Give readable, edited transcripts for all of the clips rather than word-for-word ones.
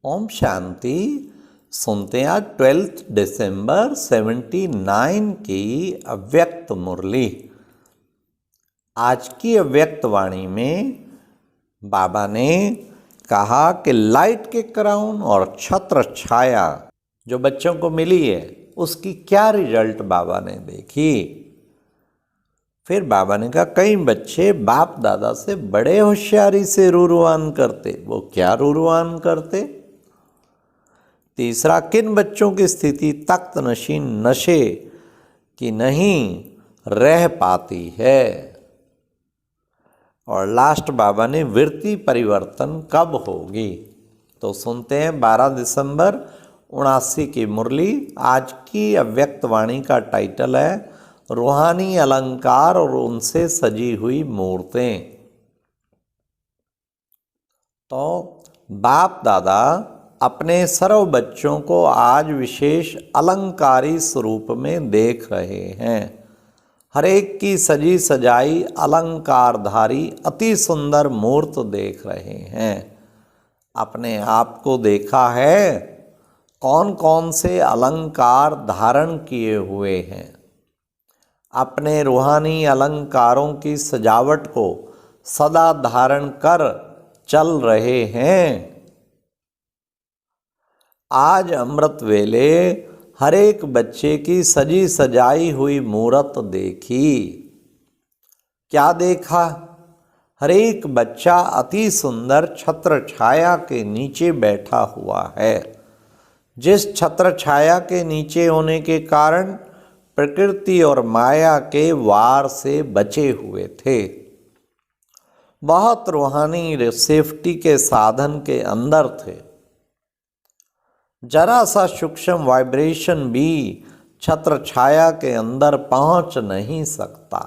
ओम शांति। सुनते हैं आज 12 दिसंबर 79 की अव्यक्त मुरली। आज की अव्यक्त वाणी में बाबा ने कहा कि लाइट के क्राउन और छत्र छाया जो बच्चों को मिली है उसकी क्या रिजल्ट बाबा ने देखी। फिर बाबा ने कहा कई बच्चे बाप दादा से बड़े होशियारी से रूरुआन करते। वो क्या रूरुआन करते? तीसरा, किन बच्चों की स्थिति तख्त नशीन नशे की नहीं रह पाती है। और लास्ट बाबा ने वृत्ति परिवर्तन कब होगी। तो सुनते हैं 12 दिसंबर 79 की मुरली। आज की अव्यक्त वाणी का टाइटल है रूहानी अलंकार और उनसे सजी हुई मूर्तें। तो बाप दादा अपने सर्व बच्चों को आज विशेष अलंकारी स्वरूप में देख रहे हैं। हर एक की सजी सजाई अलंकारधारी अति सुंदर मूर्त देख रहे हैं। अपने आप को देखा है कौन कौन से अलंकार धारण किए हुए हैं। अपने रूहानी अलंकारों की सजावट को सदा धारण कर चल रहे हैं। आज अमृत वेले हर एक बच्चे की सजी सजाई हुई मूरत देखी। क्या देखा? हर एक बच्चा अति सुंदर छत्र छाया के नीचे बैठा हुआ है। जिस छत्र छाया के नीचे होने के कारण प्रकृति और माया के वार से बचे हुए थे। बहुत रूहानी सेफ्टी के साधन के अंदर थे। जरा सा सूक्ष्म वाइब्रेशन भी छत्र छाया के अंदर पहुंच नहीं सकता।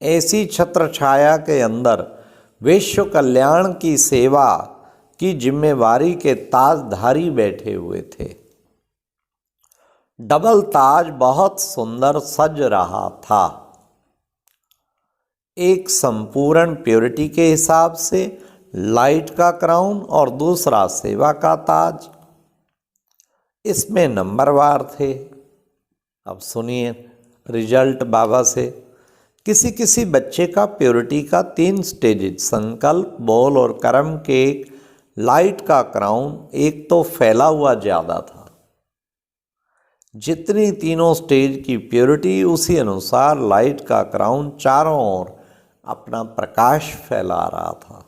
ऐसी छत्र छाया के अंदर विश्व कल्याण की सेवा की जिम्मेवारी के ताजधारी बैठे हुए थे। डबल ताज बहुत सुंदर सज रहा था। एक संपूर्ण प्योरिटी के हिसाब से लाइट का क्राउन और दूसरा सेवा का ताज। इसमें नंबरवार थे। अब सुनिए रिजल्ट बाबा से। किसी किसी बच्चे का प्योरिटी का 3 स्टेजेस संकल्प, बोल और कर्म के एक लाइट का क्राउन एक तो फैला हुआ ज़्यादा था। जितनी तीनों स्टेज की प्योरिटी उसी अनुसार लाइट का क्राउन चारों ओर अपना प्रकाश फैला रहा था।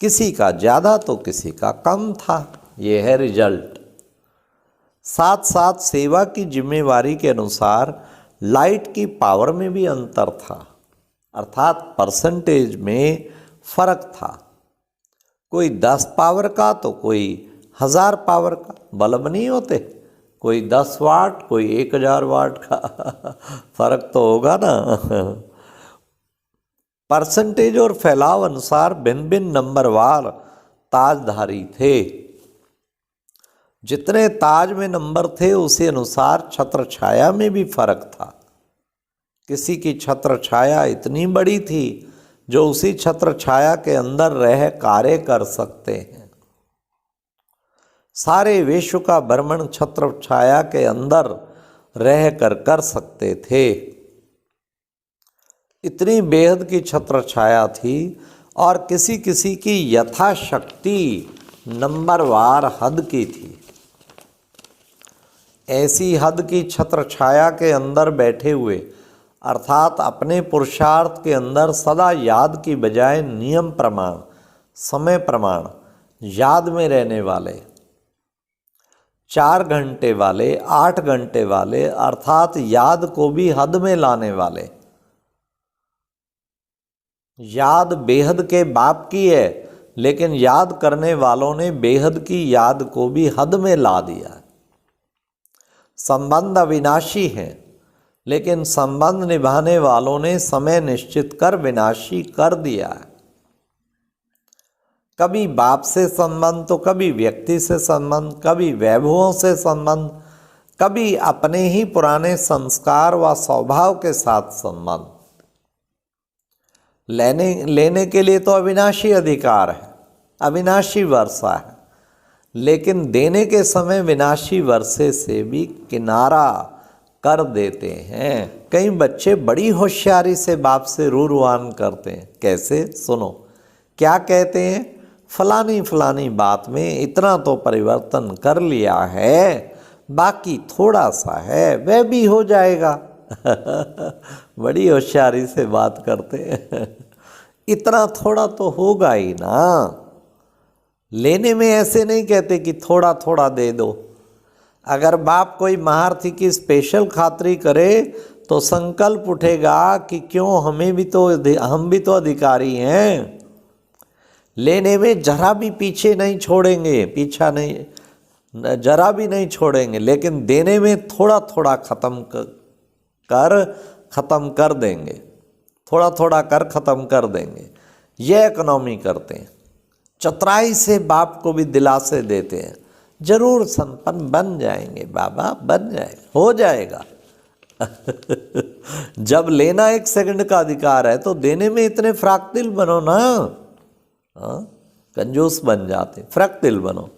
किसी का ज़्यादा तो किसी का कम था। ये है रिजल्ट। साथ साथ सेवा की जिम्मेवारी के अनुसार लाइट की पावर में भी अंतर था, अर्थात परसेंटेज में फर्क था। कोई 10 पावर का तो कोई 1000 पावर का। बल्ब नहीं होते, कोई 10 वाट कोई 1000 वाट का फर्क तो होगा ना। परसेंटेज और फैलाव अनुसार भिन्न भिन्न नंबरवार ताजधारी थे। जितने ताज में नंबर थे उसी अनुसार छत्र छाया में भी फर्क था। किसी की छत्र छाया इतनी बड़ी थी जो उसी छत्र छाया के अंदर रह कार्य कर सकते हैं। सारे विश्व का भ्रमण छत्र छाया के अंदर रह कर सकते थे। इतनी बेहद की छत्र छाया थी। और किसी किसी की यथाशक्ति नंबरवार हद की थी। ऐसी हद की छत्र छाया के अंदर बैठे हुए, अर्थात अपने पुरुषार्थ के अंदर सदा याद की बजाय नियम प्रमाण, समय प्रमाण याद में रहने वाले, 4 घंटे वाले, 8 घंटे वाले, अर्थात याद को भी हद में लाने वाले। याद बेहद के बाप की है, लेकिन याद करने वालों ने बेहद की याद को भी हद में ला दिया। संबंध अविनाशी हैं, लेकिन संबंध निभाने वालों ने समय निश्चित कर विनाशी कर दिया है। कभी बाप से संबंध तो कभी व्यक्ति से संबंध, कभी वैभवों से संबंध, कभी अपने ही पुराने संस्कार व स्वभाव के साथ संबंध। लेने के लिए तो अविनाशी अधिकार है, अविनाशी वर्षा है, लेकिन देने के समय विनाशी वर्षे से भी किनारा कर देते हैं। कई बच्चे बड़ी होशियारी से बाप से रूरवान करते हैं। कैसे? सुनो, क्या कहते हैं? फलानी फलानी बात में इतना तो परिवर्तन कर लिया है, बाकी थोड़ा सा है, वह भी हो जाएगा। बड़ी होशियारी से बात करते हैं। इतना थोड़ा तो होगा ही ना। लेने में ऐसे नहीं कहते कि थोड़ा थोड़ा दे दो। अगर बाप कोई महारथी की स्पेशल खातरी करे तो संकल्प उठेगा कि क्यों, हम भी तो अधिकारी हैं। लेने में जरा भी पीछे नहीं छोड़ेंगे, पीछा नहीं, जरा भी नहीं छोड़ेंगे, लेकिन देने में थोड़ा थोड़ा ख़त्म कर देंगे, थोड़ा थोड़ा कर ख़त्म कर देंगे। यह इकोनॉमी करते हैं। चतुराई से बाप को भी दिलासे देते हैं, जरूर संपन्न बन जाएंगे बाबा, बन जाएगा, हो जाएगा। जब लेना 1 सेकंड का अधिकार है तो देने में इतने फ्रैक्टिल बनो ना। कंजूस बन जाते, फ्रैक्टिल बनो।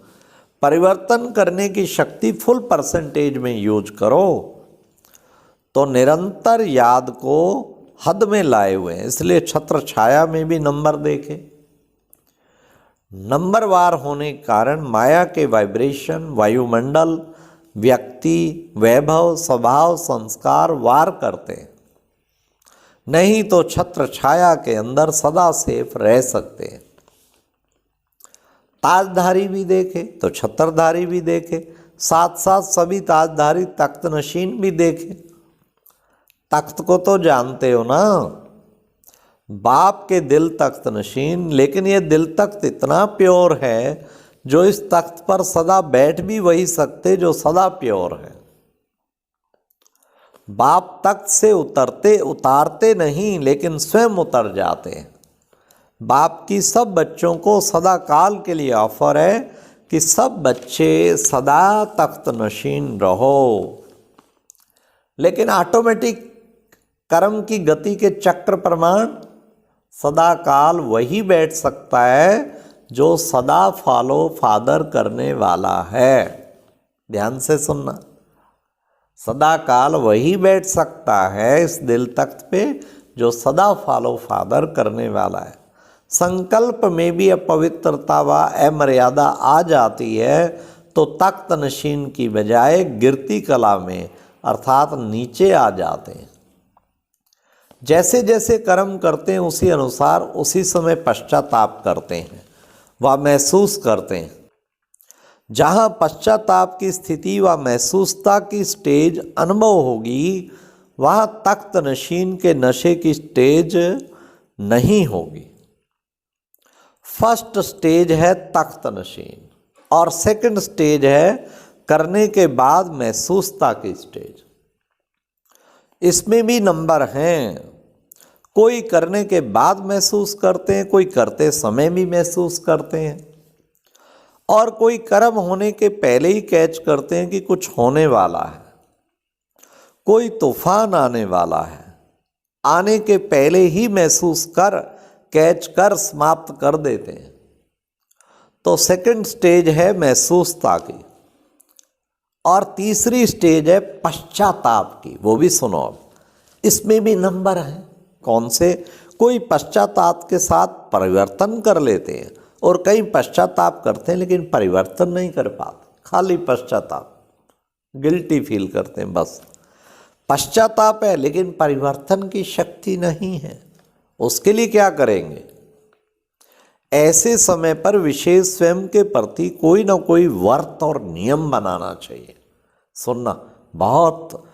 परिवर्तन करने की शक्ति फुल परसेंटेज में यूज करो। तो निरंतर याद को हद में लाए हुए हैं, इसलिए छत्र छाया में भी नंबर देखे। नंबरवार होने के कारण माया के वाइब्रेशन, वायुमंडल, व्यक्ति, वैभव, स्वभाव, संस्कार वार करते हैं। नहीं तो छत्र छाया के अंदर सदा सेफ रह सकते हैं। ताजधारी भी देखे तो छत्रधारी भी देखे, साथ साथ सभी ताजधारी तख्त नशीन भी देखे। तख्त को तो जानते हो ना, बाप के दिल तख्त नशीन, लेकिन ये दिल तख्त इतना प्योर है जो इस तख्त पर सदा बैठ भी वही सकते जो सदा प्योर है। बाप तख्त से उतारते नहीं, लेकिन स्वयं उतर जाते हैं। बाप की सब बच्चों को सदा काल के लिए ऑफर है कि सब बच्चे सदा तख्त नशीन रहो। लेकिन ऑटोमेटिक कर्म की गति के चक्र प्रमाण सदा काल वही बैठ सकता है जो सदा फॉलो फादर करने वाला है। ध्यान से सुनना, सदा काल वही बैठ सकता है इस दिल तख्त पे जो सदा फॉलो फादर करने वाला है। संकल्प में भी अपवित्रता व अमर्यादा आ जाती है तो तख्त नशीन की बजाय गिरती कला में अर्थात नीचे आ जाते हैं। जैसे जैसे कर्म करते हैं उसी अनुसार उसी समय पश्चाताप करते हैं व महसूस करते हैं। जहाँ पश्चाताप की स्थिति व महसूसता की स्टेज अनुभव होगी, वहाँ तख्त नशीन के नशे की स्टेज नहीं होगी। फर्स्ट स्टेज है तख्त नशीन और सेकंड स्टेज है करने के बाद महसूसता की स्टेज। इसमें भी नंबर हैं। कोई करने के बाद महसूस करते हैं, कोई करते समय भी महसूस करते हैं, और कोई कर्म होने के पहले ही कैच करते हैं कि कुछ होने वाला है, कोई तूफान आने वाला है, आने के पहले ही महसूस कर कैच कर समाप्त कर देते हैं। तो सेकंड स्टेज है महसूसता की और तीसरी स्टेज है पश्चाताप की। वो भी सुनो अब, इसमें भी नंबर है। कौन से? कोई पश्चाताप के साथ परिवर्तन कर लेते हैं और कई पश्चाताप करते हैं लेकिन परिवर्तन नहीं कर पाते, खाली पश्चाताप, गिल्टी फील करते हैं बस। पश्चाताप है लेकिन परिवर्तन की शक्ति नहीं है। उसके लिए क्या करेंगे? ऐसे समय पर विशेष स्वयं के प्रति कोई ना कोई व्रत और नियम बनाना चाहिए। सुनना, बहुत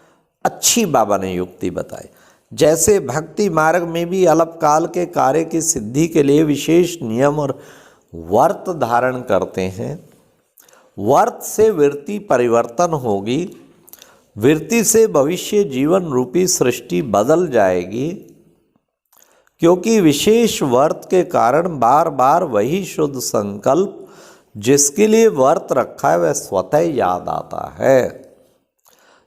अच्छी बाबा ने युक्ति बताई। जैसे भक्ति मार्ग में भी अल्पकाल के कार्य की सिद्धि के लिए विशेष नियम और व्रत धारण करते हैं। व्रत से वृत्ति परिवर्तन होगी, वृत्ति से भविष्य जीवन रूपी सृष्टि बदल जाएगी, क्योंकि विशेष व्रत के कारण बार बार वही शुद्ध संकल्प जिसके लिए व्रत रखा है वह स्वतः याद आता है।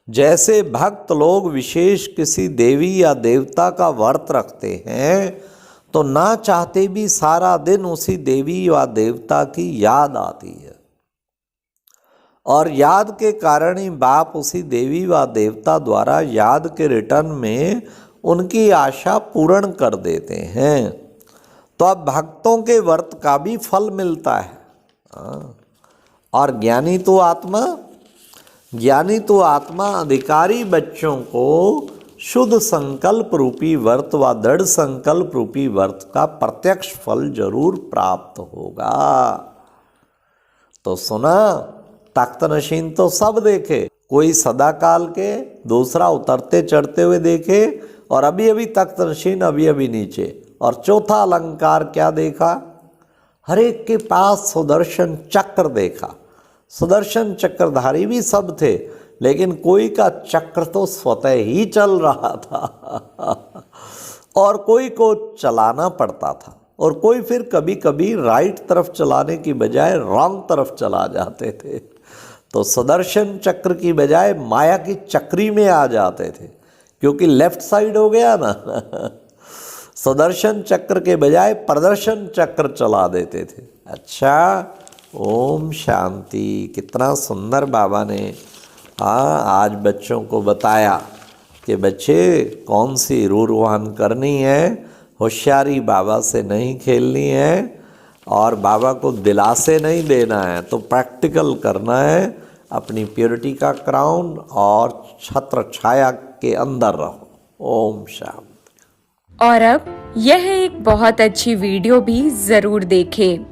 जैसे भक्त लोग विशेष किसी देवी या देवता का व्रत रखते हैं तो ना चाहते भी सारा दिन उसी देवी व देवता की याद आती है, और याद के कारण ही बाप उसी देवी व देवता द्वारा याद के रिटर्न में उनकी आशा पूर्ण कर देते हैं। तो अब भक्तों के व्रत का भी फल मिलता है। और ज्ञानी तो आत्मा अधिकारी बच्चों को शुद्ध संकल्प रूपी व्रत व दृढ़ संकल्प रूपी व्रत का प्रत्यक्ष फल जरूर प्राप्त होगा। तो सुना, तख्त नशीन तो सब देखे, कोई सदाकाल के, दूसरा उतरते चढ़ते हुए देखे, और अभी अभी तख्त नशीन अभी अभी नीचे, और चौथा अलंकार क्या देखा? हर एक के पास सुदर्शन चक्र देखा। सुदर्शन चक्रधारी भी सब थे, लेकिन कोई का चक्र तो स्वतः ही चल रहा था और कोई को चलाना पड़ता था, और कोई फिर कभी कभी राइट तरफ चलाने की बजाय रॉन्ग तरफ चला जाते थे। तो सुदर्शन चक्र की बजाय माया की चक्री में आ जाते थे, क्योंकि लेफ्ट साइड हो गया ना। सुदर्शन चक्र के बजाय प्रदर्शन चक्र चला देते थे। अच्छा, ओम शांति। कितना सुंदर बाबा ने आज बच्चों को बताया कि बच्चे कौन सी रूरवान करनी है, होशियारी बाबा से नहीं खेलनी है, और बाबा को दिलासे नहीं देना है, तो प्रैक्टिकल करना है। अपनी प्योरिटी का क्राउन और छत्र छाया के अंदर रहो। ओम शांति। और अब यह एक बहुत अच्छी वीडियो भी जरूर देखें।